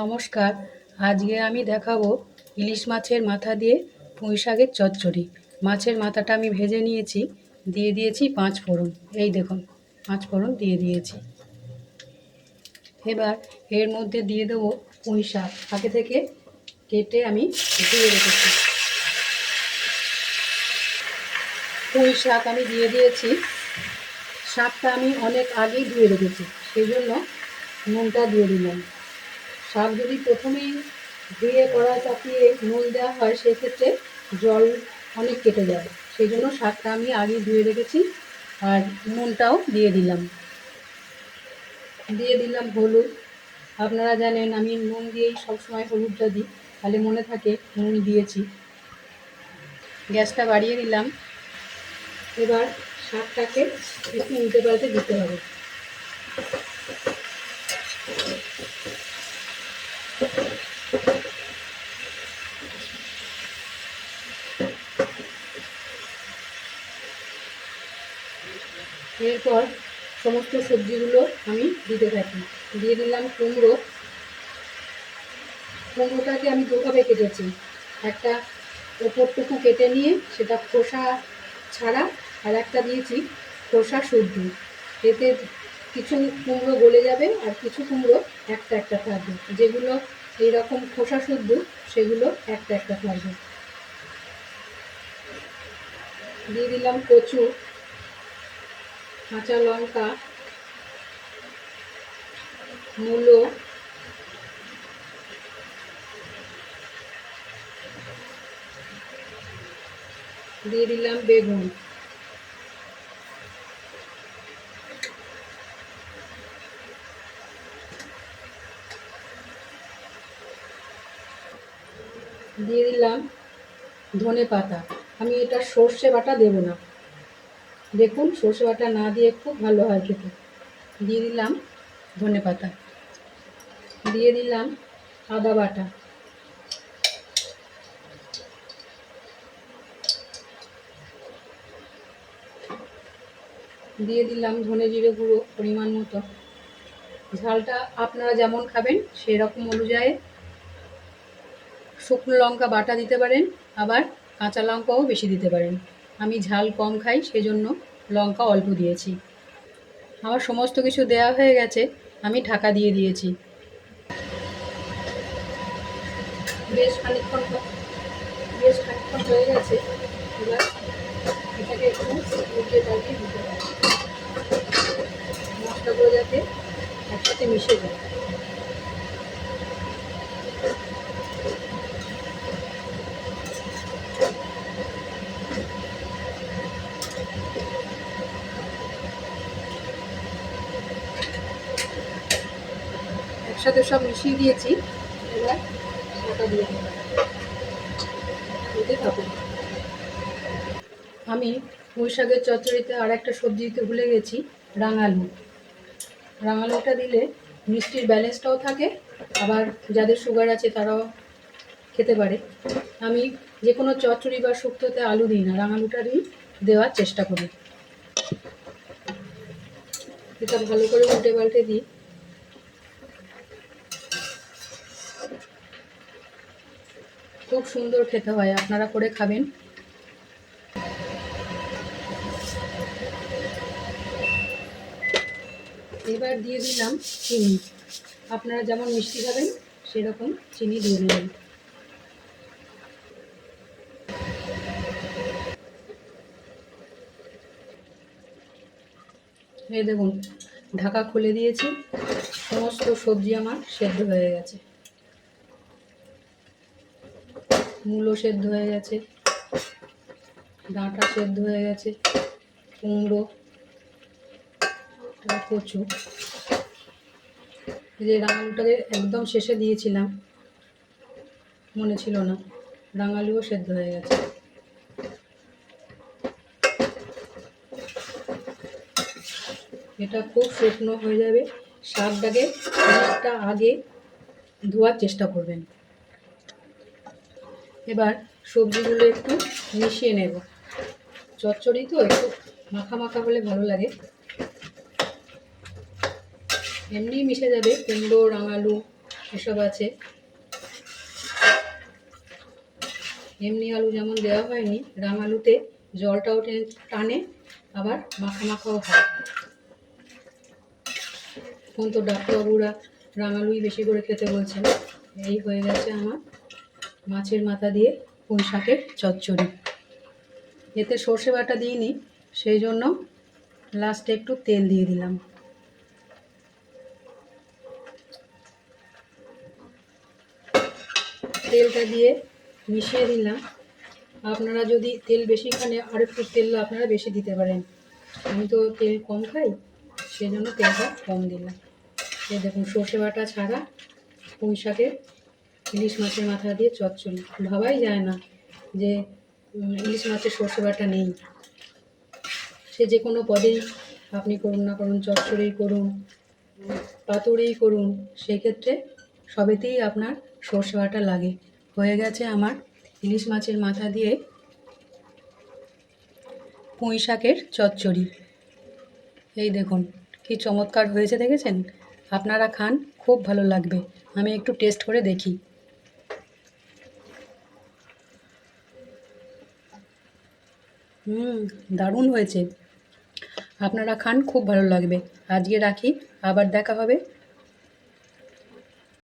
নমস্কার। আজকে আমি দেখাবো ইলিশ মাছের মাথা দিয়ে পুঁই শাকের চচ্চড়ি। মাছের মাথাটা আমি ভেজে নিয়েছি, দিয়ে দিয়েছি 5 ফোড়ন। এই দেখুন 5 ফোড়ন দিয়ে দিয়েছি। এবার এর মধ্যে দিয়ে দেবো পুঁই শাক, আগে থেকে কেটে আমি ধুয়ে রেখেছি। পুঁই শাক আমি দিয়ে দিয়েছি। শাকটা আমি অনেক আগেই ধুয়ে রেখেছি, সেই জন্য নুনটা দিয়ে দিলাম। শাক যদি প্রথমেই ধুয়ে কড়া চাপিয়ে নুন দেওয়া হয় সেক্ষেত্রে জল অনেক কেটে যায়, সেই জন্য শাকটা আমি আগেই ধুয়ে রেখেছি। আর নুনটাও দিয়ে দিলাম। হলুদ। আপনারা জানেন আমি নুন দিয়েই সবসময় হলুদটা দিই, তাহলে মনে থাকে নুন দিয়েছি। গ্যাসটা বাড়িয়ে দিলাম। এবার শাকটাকে একটু উল্টে পাল্টে দিতে হবে। এরপর সমস্ত সবজিগুলো আমি দিতে থাকি। দিয়ে দিলাম কুমড়ো। কুমড়োটাকে আমি দুভাবে কেটেছি। একটা ওপরটুকু কেটে নিয়ে সেটা খোসা ছাড়া, আর একটা দিয়েছি খোসা শুদ্ধ। এতে কিছু কুমড়ো গলে যাবে আর কিছু কুমড়ো একটা একটা থাকবে। যেগুলো এইরকম খোসা শুদ্ধ সেগুলো একটা একটা থাকবে। দিয়ে দিলাম কচু, কাঁচা লঙ্কা, মূলো, দিয়ে দিলাম বেগুন। দিয়ে দিলাম ধনে পাতা। আমি এটা সর্ষে বাটা দেব না, দেখুন সর্ষে বাটা না দিয়ে খুব ভালো হয় খেতে। দিয়ে দিলাম ধনে পাতা। দিয়ে দিলাম আদা বাটা। দিয়ে দিলাম ধনে জিরে গুঁড়ো পরিমাণ মতো। ঝালটা আপনারা যেমন খাবেন সেই রকম অনুযায়ী শুকনো লঙ্কা বাটা দিতে পারেন, আবার কাঁচা লঙ্কাও বেশি দিতে পারেন। আমি ঝাল কম খাই, সেজন্য লঙ্কা অল্প দিয়েছি। আমার সমস্ত কিছু দেওয়া হয়ে গেছে, আমি ঢাকা দিয়ে দিয়েছি। বেশ খানিকক্ষণ হয়ে গেছে। এবার এটাকে একটু উল্টে পাল্টে দিতে হবে, মশলাগুলো যাতে একসাথে মিশে যায়। একসাথে সব মিশিয়ে দিয়েছি। এবার ঢাকা দিয়ে দিতে থাকুন। আমি পুঁই শাকের চচ্চড়িতে আর একটা সবজি দিতে ভুলে গেছি, রাঙালু। রাঙালুটা দিলে মিষ্টির ব্যালেন্সটাও থাকে, আবার যাদের সুগার আছে তারাও খেতে পারে। আমি যে কোনো চচ্চড়ি বা শুক্তোতে আলু দিই না, রাঙালুটারই দেওয়ার চেষ্টা করি। এটা ভালো করে উল্টে পাল্টে দিই। খুব সুন্দর খেতে হয়, আপনারা করে খাবেন। এবার দিয়ে দিলাম চিনি। আপনারা যেমন মিষ্টি খাবেন সেরকম চিনি দিয়ে দেবেন। এই দেখুন ঢাকা খুলে দিয়েছি, সমস্ত সবজি আমার সেদ্ধ হয়ে গেছে। মূলো সেদ্ধ হয়ে গেছে, ডাঁটা সেদ্ধ হয়ে গেছে, কুমড়ো, কচু। যে রাঙালুটাকে একদম শেষে দিয়েছিলাম, মনে ছিল না, রাঙালুও সেদ্ধ হয়ে গেছে। এটা খুব শুকনো হয়ে যাবে। শাকটাকে অনেকটা আগে ধোয়ার চেষ্টা করবেন। এবার সবজিগুলো একটু মিশিয়ে নেব। চচ্চড়ি তো একটু মাখা মাখা হলে ভালো লাগে। এমনিই মিশে যাবে কুমড়ো, রাঙালু, এসব আছে। এমনি আলু যেমন দেওয়া হয়নি, রাম আলুতে জলটাও টানে, আবার মাখা মাখাও হয়। এখন তো ডাক্তারবাবুরা রাম আলুই বেশি করে খেতে বলছেন। এই হয়ে গেছে আমার মাছের মাথা দিয়ে পুঁই শাকের চচ্চড়ি। এতে সর্ষে বাটা দিইনি, সেই জন্য লাস্টে একটু তেল দিয়ে দিলাম। তেলটা দিয়ে মিশিয়ে দিলাম। আপনারা যদি তেল বেশি খান আর একটু তেল আপনারা বেশি দিতে পারেন। আমি তো তেল কম খাই, সেই জন্য তেলটা কম দিলাম। এই দেখুন সর্ষে বাটা ছাড়া পুঁই শাকের ইলিশ মাছের মাথা দিয়ে চচ্চড়ি। ভাবাই যায় না যে ইলিশ মাছের সর্ষে বাটা নেই। সে যে কোনো পদেই আপনি করুন না করুন, চচ্চড়ি করুন, পাতুড়ি করুন, সেক্ষেত্রে সবেতেই আপনার সর্ষে বাটা লাগে। হয়ে গেছে আমার ইলিশ মাছের মাথা দিয়ে পুঁই শাকের চচ্চড়ি। এই দেখুন কি চমৎকার হয়েছে, দেখেছেন? আপনারা খান, খুব ভালো লাগবে। আমি একটু টেস্ট করে দেখি। দারুণ হয়েছে। আপনারা খান, খুব ভালো লাগবে। আজকে রাখি, আবার দেখা হবে